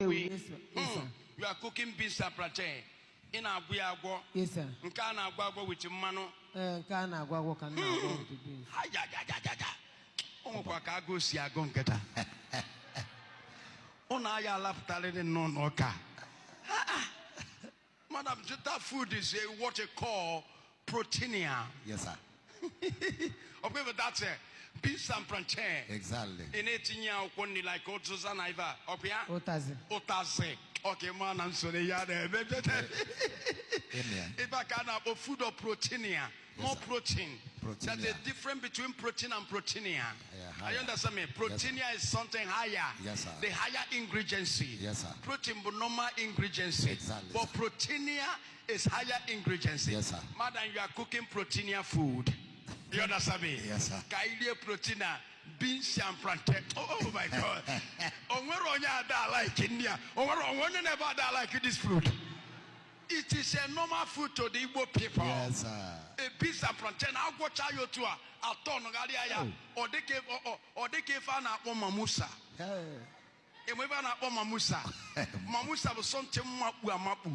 You are cooking beans and plantain. In a buyago. Yes, sir. Nkana agwagwa with mano. Nkana agwagwa kana agwagwa with beans. Onko ka go si agon keta. Ona ya laptale no ka. Madam, that food is what you call proteinia. Yes, sir. Okay, but that's it. Beans and plantain. Exactly. In 18 years, only like Otsuzan Iva. Okay, Otaze. Okay, man, I'm sorry. If I can have a food of proteinia, more protein. There's a difference between protein and proteinia. I understand me. Proteinia is something higher. Yes, sir. The higher ingredients. Yes, sir. Protein, but normal ingredients. Exactly. But proteinia is higher ingredients. Yes, sir. Madam, you are cooking proteinia food. You understand me? Yes, sir. Kailia proteina, beans and plantain. Oh my God. Like India. Never like this food. It is a normal food to the Igbo people. Yes, sir. A beans and plantain. I'll go to you to a ton of Galia. Or they gave an apple mamusa. And we were an apple mamusa. Mamusa was something mapu.